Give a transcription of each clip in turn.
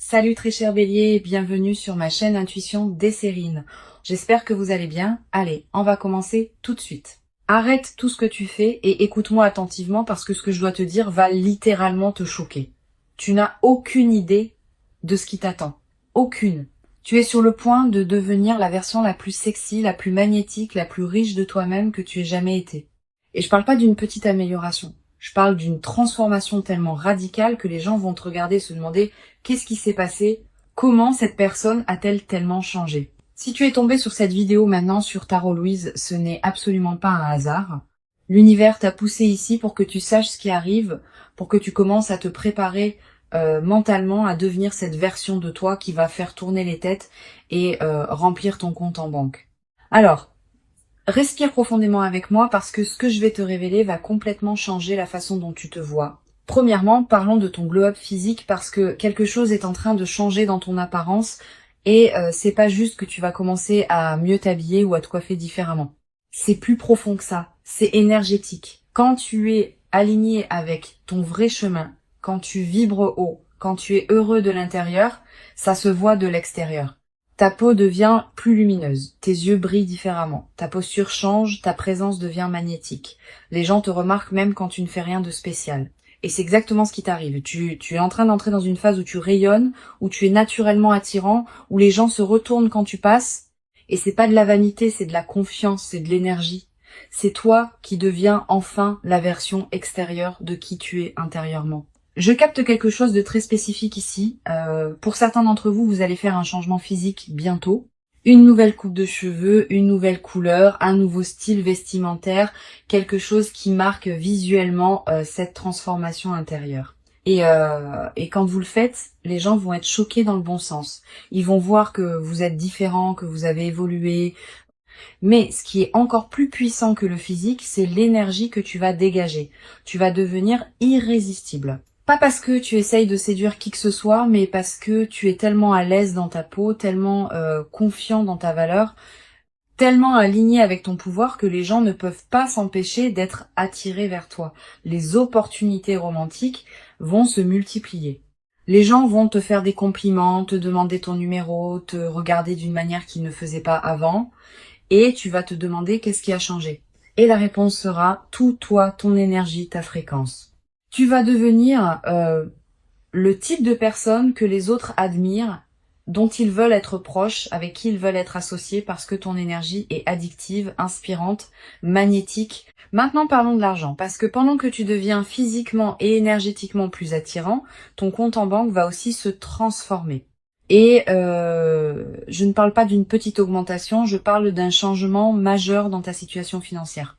Salut très cher Bélier, bienvenue sur ma chaîne Intuition Desserine. J'espère que vous allez bien. Allez, on va commencer tout de suite. Arrête tout ce que tu fais et écoute-moi attentivement parce que ce que je dois te dire va littéralement te choquer. Tu n'as aucune idée de ce qui t'attend. Aucune. Tu es sur le point de devenir la version la plus sexy, la plus magnétique, la plus riche de toi-même que tu aies jamais été. Et je parle pas d'une petite amélioration. Je parle d'une transformation tellement radicale que les gens vont te regarder et se demander qu'est-ce qui s'est passé, comment cette personne a-t-elle tellement changé. Si tu es tombé sur cette vidéo maintenant sur Tarot Louise, ce n'est absolument pas un hasard. L'univers t'a poussé ici pour que tu saches ce qui arrive, pour que tu commences à te préparer mentalement à devenir cette version de toi qui va faire tourner les têtes et remplir ton compte en banque. Alors, respire profondément avec moi parce que ce que je vais te révéler va complètement changer la façon dont tu te vois. Premièrement, parlons de ton glow-up physique parce que quelque chose est en train de changer dans ton apparence et c'est pas juste que tu vas commencer à mieux t'habiller ou à te coiffer différemment. C'est plus profond que ça, c'est énergétique. Quand tu es aligné avec ton vrai chemin, quand tu vibres haut, quand tu es heureux de l'intérieur, ça se voit de l'extérieur. Ta peau devient plus lumineuse, tes yeux brillent différemment, ta posture change, ta présence devient magnétique. Les gens te remarquent même quand tu ne fais rien de spécial. Et c'est exactement ce qui t'arrive. Tu es en train d'entrer dans une phase où tu rayonnes, où tu es naturellement attirant, où les gens se retournent quand tu passes. Et c'est pas de la vanité, c'est de la confiance, c'est de l'énergie. C'est toi qui deviens enfin la version extérieure de qui tu es intérieurement. Je capte quelque chose de très spécifique ici. Pour certains d'entre vous, vous allez faire un changement physique bientôt. Une nouvelle coupe de cheveux, une nouvelle couleur, un nouveau style vestimentaire, quelque chose qui marque visuellement cette transformation intérieure. Et quand vous le faites, les gens vont être choqués dans le bon sens. Ils vont voir que vous êtes différent, que vous avez évolué. Mais ce qui est encore plus puissant que le physique, c'est l'énergie que tu vas dégager. Tu vas devenir irrésistible. Pas parce que tu essayes de séduire qui que ce soit, mais parce que tu es tellement à l'aise dans ta peau, tellement confiant dans ta valeur, tellement aligné avec ton pouvoir que les gens ne peuvent pas s'empêcher d'être attirés vers toi. Les opportunités romantiques vont se multiplier. Les gens vont te faire des compliments, te demander ton numéro, te regarder d'une manière qu'ils ne faisaient pas avant, et tu vas te demander qu'est-ce qui a changé. Et la réponse sera tout toi, ton énergie, ta fréquence. Tu vas devenir le type de personne que les autres admirent, dont ils veulent être proches, avec qui ils veulent être associés parce que ton énergie est addictive, inspirante, magnétique. Maintenant parlons de l'argent, parce que pendant que tu deviens physiquement et énergétiquement plus attirant, ton compte en banque va aussi se transformer. Et je ne parle pas d'une petite augmentation, je parle d'un changement majeur dans ta situation financière.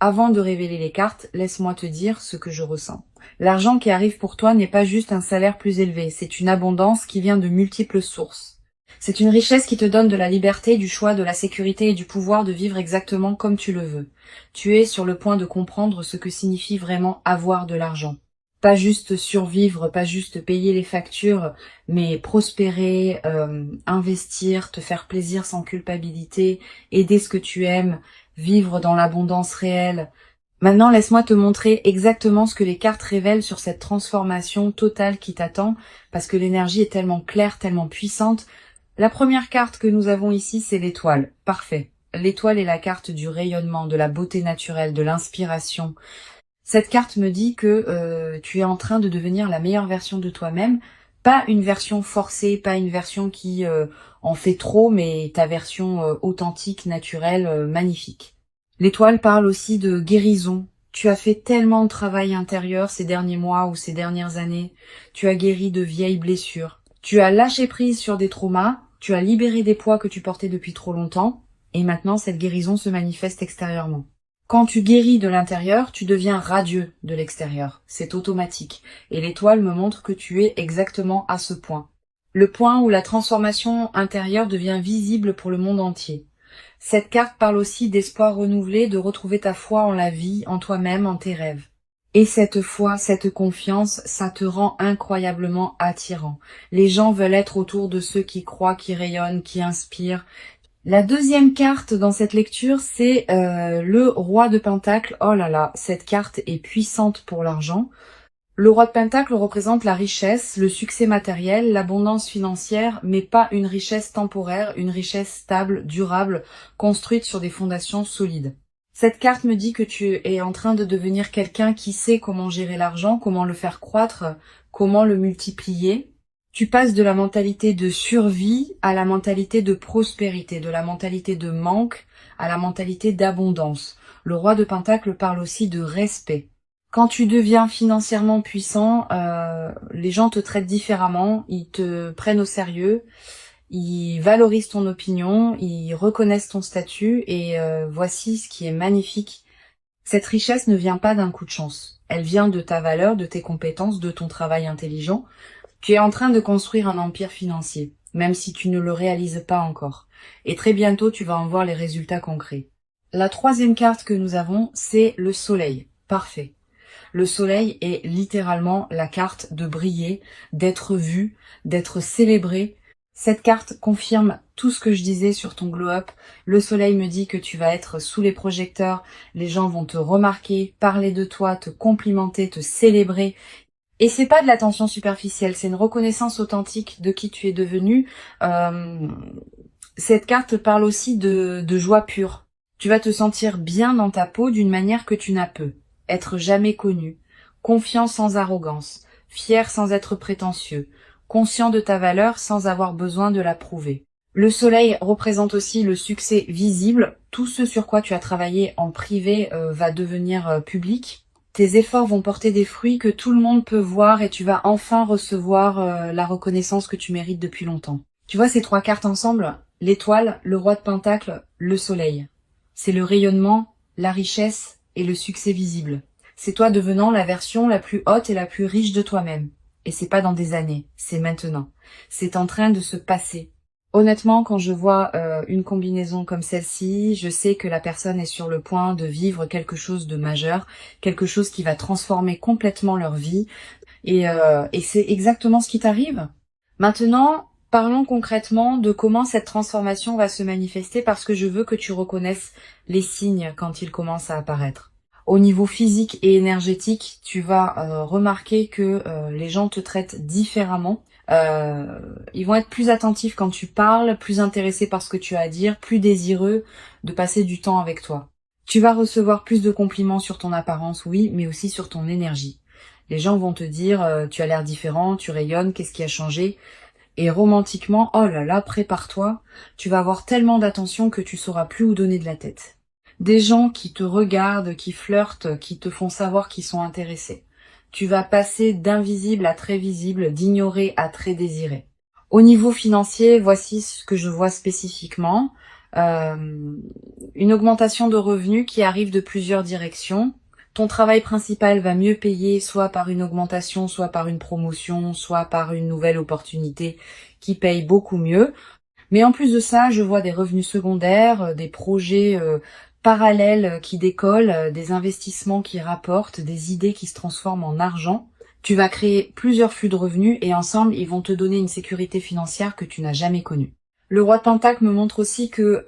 Avant de révéler les cartes, laisse-moi te dire ce que je ressens. L'argent qui arrive pour toi n'est pas juste un salaire plus élevé, c'est une abondance qui vient de multiples sources. C'est une richesse qui te donne de la liberté, du choix, de la sécurité et du pouvoir de vivre exactement comme tu le veux. Tu es sur le point de comprendre ce que signifie vraiment avoir de l'argent. Pas juste survivre, pas juste payer les factures, mais prospérer, investir, te faire plaisir sans culpabilité, aider ce que tu aimes, vivre dans l'abondance réelle. Maintenant, laisse-moi te montrer exactement ce que les cartes révèlent sur cette transformation totale qui t'attend, parce que l'énergie est tellement claire, tellement puissante. La première carte que nous avons ici, c'est l'étoile. Parfait. L'étoile est la carte du rayonnement, de la beauté naturelle, de l'inspiration. Cette carte me dit que tu es en train de devenir la meilleure version de toi-même, pas une version forcée, pas une version qui en fait trop, mais ta version authentique, naturelle, magnifique. L'étoile parle aussi de guérison. Tu as fait tellement de travail intérieur ces derniers mois ou ces dernières années. Tu as guéri de vieilles blessures. Tu as lâché prise sur des traumas. Tu as libéré des poids que tu portais depuis trop longtemps. Et maintenant, cette guérison se manifeste extérieurement. Quand tu guéris de l'intérieur, tu deviens radieux de l'extérieur. C'est automatique. Et l'étoile me montre que tu es exactement à ce point. Le point où la transformation intérieure devient visible pour le monde entier. Cette carte parle aussi d'espoir renouvelé, de retrouver ta foi en la vie, en toi-même, en tes rêves. Et cette foi, cette confiance, ça te rend incroyablement attirant. Les gens veulent être autour de ceux qui croient, qui rayonnent, qui inspirent. La deuxième carte dans cette lecture, c'est le roi de Pentacle. Oh là là, cette carte est puissante pour l'argent. Le roi de Pentacle représente la richesse, le succès matériel, l'abondance financière, mais pas une richesse temporaire, une richesse stable, durable, construite sur des fondations solides. Cette carte me dit que tu es en train de devenir quelqu'un qui sait comment gérer l'argent, comment le faire croître, comment le multiplier. Tu passes de la mentalité de survie à la mentalité de prospérité, de la mentalité de manque à la mentalité d'abondance. Le roi de Pentacle parle aussi de respect. Quand tu deviens financièrement puissant, les gens te traitent différemment, ils te prennent au sérieux, ils valorisent ton opinion, ils reconnaissent ton statut et voici ce qui est magnifique. Cette richesse ne vient pas d'un coup de chance. Elle vient de ta valeur, de tes compétences, de ton travail intelligent. Tu es en train de construire un empire financier, même si tu ne le réalises pas encore. Et très bientôt, tu vas en voir les résultats concrets. La troisième carte que nous avons, c'est le soleil. Parfait. Le soleil est littéralement la carte de briller, d'être vu, d'être célébré. Cette carte confirme tout ce que je disais sur ton glow-up. Le soleil me dit que tu vas être sous les projecteurs, les gens vont te remarquer, parler de toi, te complimenter, te célébrer. Et c'est pas de l'attention superficielle, c'est une reconnaissance authentique de qui tu es devenu. Cette carte parle aussi de joie pure. Tu vas te sentir bien dans ta peau d'une manière que tu n'as peu. Être jamais connu, confiant sans arrogance, fier sans être prétentieux, conscient de ta valeur sans avoir besoin de la prouver. Le soleil représente aussi le succès visible. Tout ce sur quoi tu as travaillé en privé va devenir public. Tes efforts vont porter des fruits que tout le monde peut voir et tu vas enfin recevoir la reconnaissance que tu mérites depuis longtemps. Tu vois ces trois cartes ensemble? L'étoile, le roi de Pentacle, le soleil. C'est le rayonnement, la richesse et le succès visible. C'est toi devenant la version la plus haute et la plus riche de toi-même. Et c'est pas dans des années, c'est maintenant. C'est en train de se passer. Honnêtement, quand je vois une combinaison comme celle-ci, je sais que la personne est sur le point de vivre quelque chose de majeur, quelque chose qui va transformer complètement leur vie. Et c'est exactement ce qui t'arrive. Maintenant, parlons concrètement de comment cette transformation va se manifester parce que je veux que tu reconnaisses les signes quand ils commencent à apparaître. Au niveau physique et énergétique, tu vas remarquer que les gens te traitent différemment. Ils vont être plus attentifs quand tu parles, plus intéressés par ce que tu as à dire, plus désireux de passer du temps avec toi. Tu vas recevoir plus de compliments sur ton apparence, oui, mais aussi sur ton énergie. Les gens vont te dire tu as l'air différent, tu rayonnes, qu'est-ce qui a changé? Et romantiquement, oh là là, prépare-toi, tu vas avoir tellement d'attention que tu sauras plus où donner de la tête. Des gens qui te regardent, qui flirtent, qui te font savoir qu'ils sont intéressés. Tu vas passer d'invisible à très visible, d'ignoré à très désiré. Au niveau financier, voici ce que je vois spécifiquement. Une augmentation de revenus qui arrive de plusieurs directions. Ton travail principal va mieux payer, soit par une augmentation, soit par une promotion, soit par une nouvelle opportunité qui paye beaucoup mieux. Mais en plus de ça, je vois des revenus secondaires, des projets parallèles qui décollent, des investissements qui rapportent, des idées qui se transforment en argent. Tu vas créer plusieurs flux de revenus et ensemble, ils vont te donner une sécurité financière que tu n'as jamais connue. Le roi de Pentacle me montre aussi que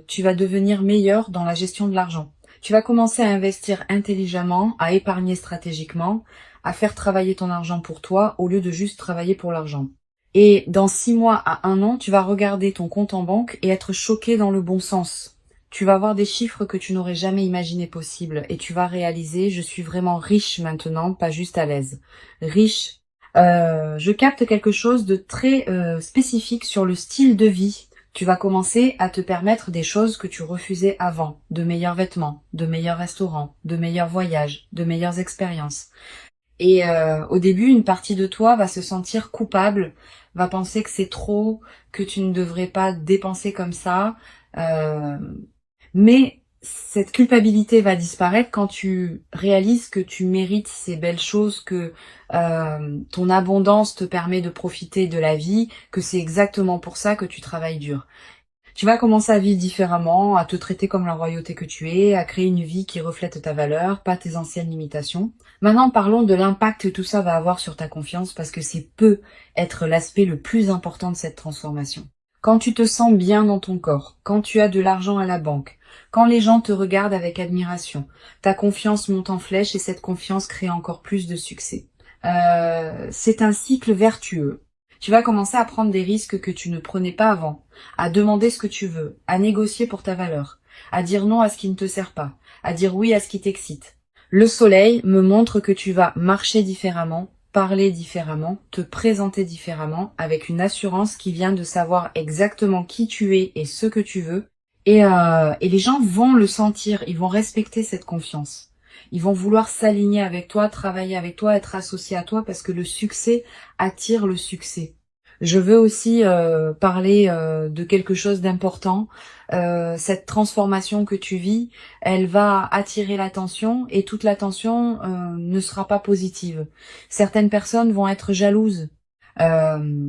tu vas devenir meilleur dans la gestion de l'argent. Tu vas commencer à investir intelligemment, à épargner stratégiquement, à faire travailler ton argent pour toi au lieu de juste travailler pour l'argent. Et dans 6 mois à 1 an, tu vas regarder ton compte en banque et être choqué dans le bon sens. Tu vas voir des chiffres que tu n'aurais jamais imaginé possibles et tu vas réaliser, je suis vraiment riche maintenant, pas juste à l'aise. Riche. Je capte quelque chose de très spécifique sur le style de vie. Tu vas commencer à te permettre des choses que tu refusais avant. De meilleurs vêtements, de meilleurs restaurants, de meilleurs voyages, de meilleures expériences. Et au début, une partie de toi va se sentir coupable, va penser que c'est trop, que tu ne devrais pas dépenser comme ça. Mais cette culpabilité va disparaître quand tu réalises que tu mérites ces belles choses, que ton abondance te permet de profiter de la vie, que c'est exactement pour ça que tu travailles dur. Tu vas commencer à vivre différemment, à te traiter comme la royauté que tu es, à créer une vie qui reflète ta valeur, pas tes anciennes limitations. Maintenant, parlons de l'impact que tout ça va avoir sur ta confiance parce que c'est peut être l'aspect le plus important de cette transformation. Quand tu te sens bien dans ton corps, quand tu as de l'argent à la banque, quand les gens te regardent avec admiration, ta confiance monte en flèche et cette confiance crée encore plus de succès. C'est un cycle vertueux. Tu vas commencer à prendre des risques que tu ne prenais pas avant, à demander ce que tu veux, à négocier pour ta valeur, à dire non à ce qui ne te sert pas, à dire oui à ce qui t'excite. Le soleil me montre que tu vas marcher différemment, parler différemment, te présenter différemment, avec une assurance qui vient de savoir exactement qui tu es et ce que tu veux. Et les gens vont le sentir, ils vont respecter cette confiance. Ils vont vouloir s'aligner avec toi, travailler avec toi, être associés à toi parce que le succès attire le succès. Je veux aussi parler de quelque chose d'important. Cette transformation que tu vis, elle va attirer l'attention et toute l'attention ne sera pas positive. Certaines personnes vont être jalouses. Euh,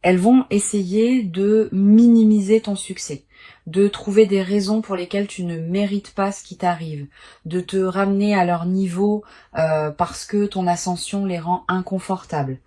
Elles vont essayer de minimiser ton succès, de trouver des raisons pour lesquelles tu ne mérites pas ce qui t'arrive, de te ramener à leur niveau parce que ton ascension les rend inconfortables.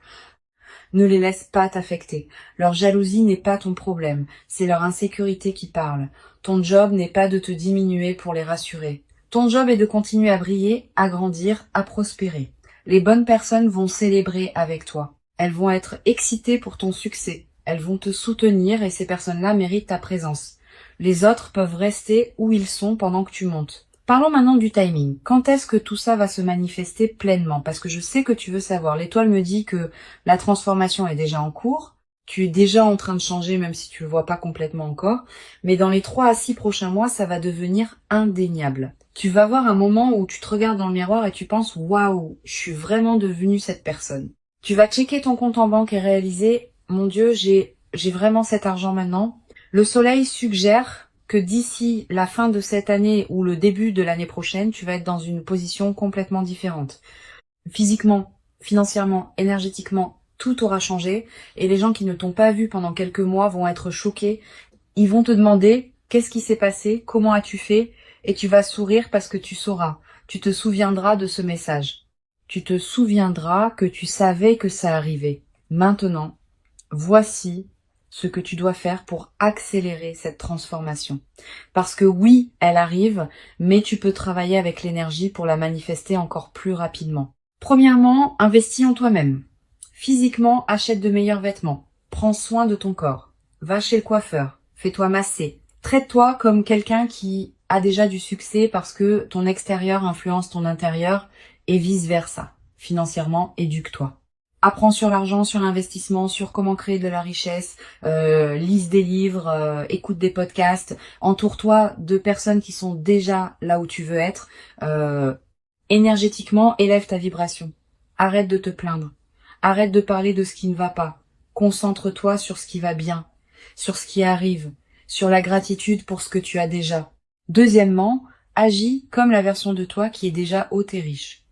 Ne les laisse pas t'affecter. Leur jalousie n'est pas ton problème, c'est leur insécurité qui parle. Ton job n'est pas de te diminuer pour les rassurer. Ton job est de continuer à briller, à grandir, à prospérer. Les bonnes personnes vont célébrer avec toi. Elles vont être excitées pour ton succès. Elles vont te soutenir et ces personnes-là méritent ta présence. Les autres peuvent rester où ils sont pendant que tu montes. Parlons maintenant du timing. Quand est-ce que tout ça va se manifester pleinement? Parce que je sais que tu veux savoir. L'étoile me dit que la transformation est déjà en cours. Tu es déjà en train de changer, même si tu le vois pas complètement encore. Mais dans les 3 à 6 prochains mois, ça va devenir indéniable. Tu vas avoir un moment où tu te regardes dans le miroir et tu penses, waouh, je suis vraiment devenue cette personne. Tu vas checker ton compte en banque et réaliser, mon Dieu, j'ai vraiment cet argent maintenant. Le soleil suggère que d'ici la fin de cette année ou le début de l'année prochaine, tu vas être dans une position complètement différente. Physiquement, financièrement, énergétiquement, tout aura changé et les gens qui ne t'ont pas vu pendant quelques mois vont être choqués. Ils vont te demander qu'est-ce qui s'est passé, comment as-tu fait et tu vas sourire parce que tu sauras. Tu te souviendras de ce message. Tu te souviendras que tu savais que ça arrivait. Maintenant, voici ce que tu dois faire pour accélérer cette transformation. Parce que oui, elle arrive, mais tu peux travailler avec l'énergie pour la manifester encore plus rapidement. Premièrement, investis en toi-même. Physiquement, achète de meilleurs vêtements. Prends soin de ton corps. Va chez le coiffeur. Fais-toi masser. Traite-toi comme quelqu'un qui a déjà du succès parce que ton extérieur influence ton intérieur et vice-versa. Financièrement, éduque-toi. Apprends sur l'argent, sur l'investissement, sur comment créer de la richesse, lise des livres, écoute des podcasts, entoure-toi de personnes qui sont déjà là où tu veux être. Énergétiquement, élève ta vibration. Arrête de te plaindre. Arrête de parler de ce qui ne va pas. Concentre-toi sur ce qui va bien, sur ce qui arrive, sur la gratitude pour ce que tu as déjà. Deuxièmement, agis comme la version de toi qui est déjà haute et riche.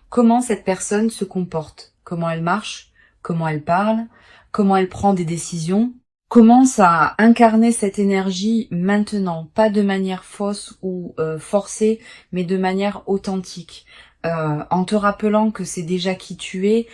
Comment cette personne se comporte? Comment elle marche, comment elle parle, comment elle prend des décisions. Commence à incarner cette énergie maintenant, pas de manière fausse ou forcée, mais de manière authentique. En te rappelant que c'est déjà qui tu es,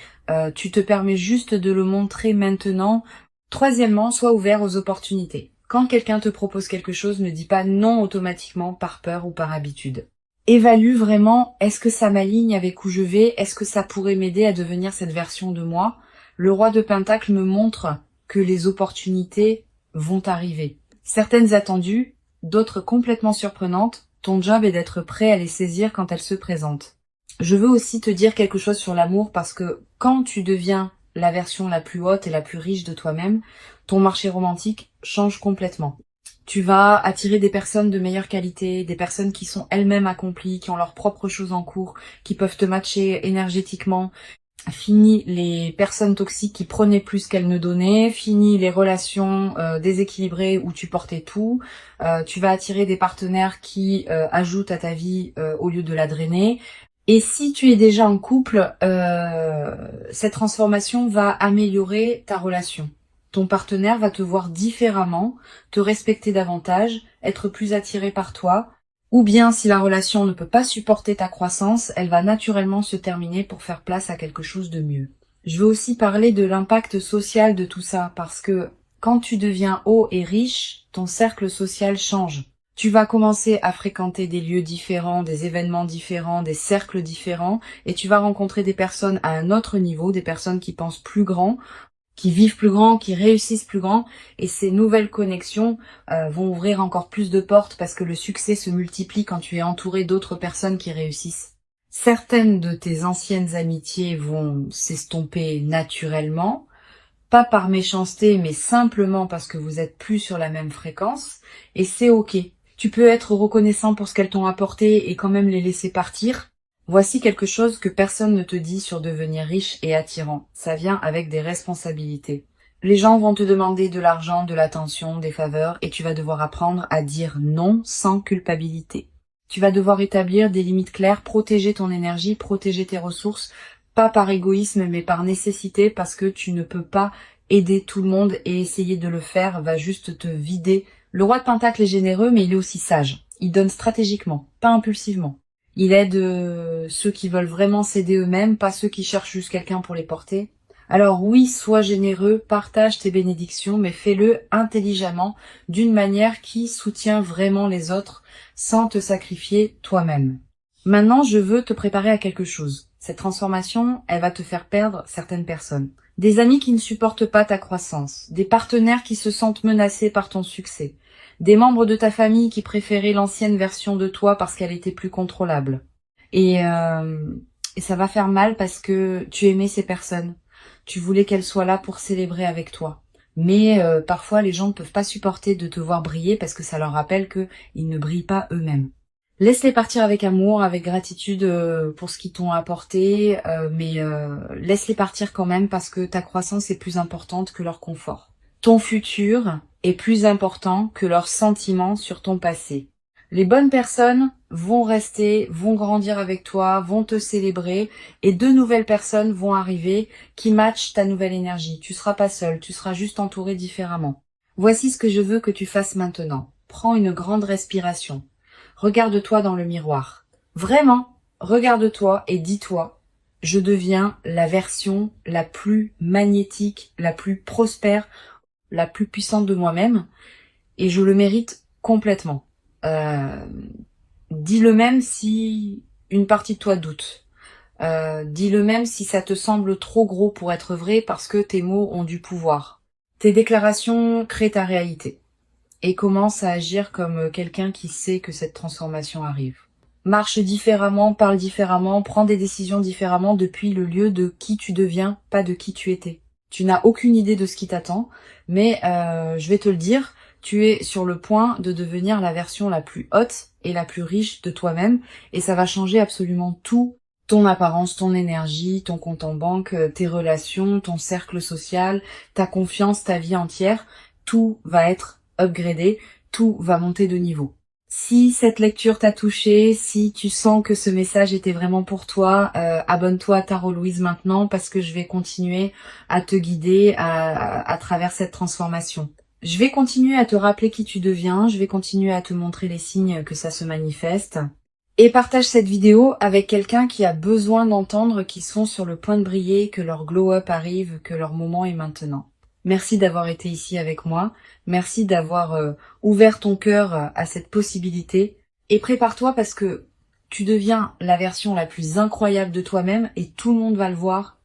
tu te permets juste de le montrer maintenant. Troisièmement, sois ouvert aux opportunités. Quand quelqu'un te propose quelque chose, ne dis pas non automatiquement par peur ou par habitude. Évalue vraiment, est-ce que ça m'aligne avec où je vais? Est-ce que ça pourrait m'aider à devenir cette version de moi? Le roi de Pentacle me montre que les opportunités vont arriver. Certaines attendues, d'autres complètement surprenantes. Ton job est d'être prêt à les saisir quand elles se présentent. Je veux aussi te dire quelque chose sur l'amour parce que quand tu deviens la version la plus haute et la plus riche de toi-même, ton marché romantique change complètement. Tu vas attirer des personnes de meilleure qualité, des personnes qui sont elles-mêmes accomplies, qui ont leurs propres choses en cours, qui peuvent te matcher énergétiquement. Fini les personnes toxiques qui prenaient plus qu'elles ne donnaient, fini les relations déséquilibrées où tu portais tout. Tu vas attirer des partenaires qui ajoutent à ta vie au lieu de la drainer. Et si tu es déjà en couple, cette transformation va améliorer ta relation. Ton partenaire va te voir différemment, te respecter davantage, être plus attiré par toi. Ou bien, si la relation ne peut pas supporter ta croissance, elle va naturellement se terminer pour faire place à quelque chose de mieux. Je veux aussi parler de l'impact social de tout ça, parce que quand tu deviens haut et riche, ton cercle social change. Tu vas commencer à fréquenter des lieux différents, des événements différents, des cercles différents, et tu vas rencontrer des personnes à un autre niveau, des personnes qui pensent plus grand, qui vivent plus grand, qui réussissent plus grand, et ces nouvelles connexions vont ouvrir encore plus de portes parce que le succès se multiplie quand tu es entouré d'autres personnes qui réussissent. Certaines de tes anciennes amitiés vont s'estomper naturellement, pas par méchanceté, mais simplement parce que vous êtes plus sur la même fréquence, et c'est ok. Tu peux être reconnaissant pour ce qu'elles t'ont apporté et quand même les laisser partir. Voici quelque chose que personne ne te dit sur devenir riche et attirant. Ça vient avec des responsabilités. Les gens vont te demander de l'argent, de l'attention, des faveurs, et tu vas devoir apprendre à dire non sans culpabilité. Tu vas devoir établir des limites claires, protéger ton énergie, protéger tes ressources, pas par égoïsme mais par nécessité, parce que tu ne peux pas aider tout le monde et essayer de le faire va juste te vider. Le roi de Pentacle est généreux mais il est aussi sage. Il donne stratégiquement, pas impulsivement. Il aide ceux qui veulent vraiment s'aider eux-mêmes, pas ceux qui cherchent juste quelqu'un pour les porter. Alors oui, sois généreux, partage tes bénédictions, mais fais-le intelligemment, d'une manière qui soutient vraiment les autres, sans te sacrifier toi-même. Maintenant, je veux te préparer à quelque chose. Cette transformation, elle va te faire perdre certaines personnes. Des amis qui ne supportent pas ta croissance, des partenaires qui se sentent menacés par ton succès, des membres de ta famille qui préféraient l'ancienne version de toi parce qu'elle était plus contrôlable. Et ça va faire mal parce que tu aimais ces personnes. Tu voulais qu'elles soient là pour célébrer avec toi. Mais parfois, les gens ne peuvent pas supporter de te voir briller parce que ça leur rappelle qu'ils ne brillent pas eux-mêmes. Laisse-les partir avec amour, avec gratitude pour ce qu'ils t'ont apporté, mais laisse-les partir quand même parce que ta croissance est plus importante que leur confort. Ton futur est plus important que leurs sentiments sur ton passé. Les bonnes personnes vont rester, vont grandir avec toi, vont te célébrer, et de nouvelles personnes vont arriver qui matchent ta nouvelle énergie. Tu seras pas seul, tu seras juste entouré différemment. Voici ce que je veux que tu fasses maintenant. Prends une grande respiration. Regarde-toi dans le miroir. Vraiment, regarde-toi et dis-toi, je deviens la version la plus magnétique, la plus prospère, la plus puissante de moi-même, et je le mérite complètement. Dis-le même si une partie de toi doute. Dis-le même si ça te semble trop gros pour être vrai parce que tes mots ont du pouvoir. Tes déclarations créent ta réalité. Et commence à agir comme quelqu'un qui sait que cette transformation arrive. Marche différemment, parle différemment, prends des décisions différemment depuis le lieu de qui tu deviens, pas de qui tu étais. Tu n'as aucune idée de ce qui t'attend, mais je vais te le dire, tu es sur le point de devenir la version la plus haute et la plus riche de toi-même, et ça va changer absolument tout, ton apparence, ton énergie, ton compte en banque, tes relations, ton cercle social, ta confiance, ta vie entière, tout va être upgradé, tout va monter de niveau. Si cette lecture t'a touché, si tu sens que ce message était vraiment pour toi, abonne-toi à Tarot Louise maintenant parce que je vais continuer à te guider à travers cette transformation. Je vais continuer à te rappeler qui tu deviens, je vais continuer à te montrer les signes que ça se manifeste. Et partage cette vidéo avec quelqu'un qui a besoin d'entendre qu'ils sont sur le point de briller, que leur glow-up arrive, que leur moment est maintenant. Merci d'avoir été ici avec moi. Merci d'avoir ouvert ton cœur à cette possibilité. Et prépare-toi parce que tu deviens la version la plus incroyable de toi-même et tout le monde va le voir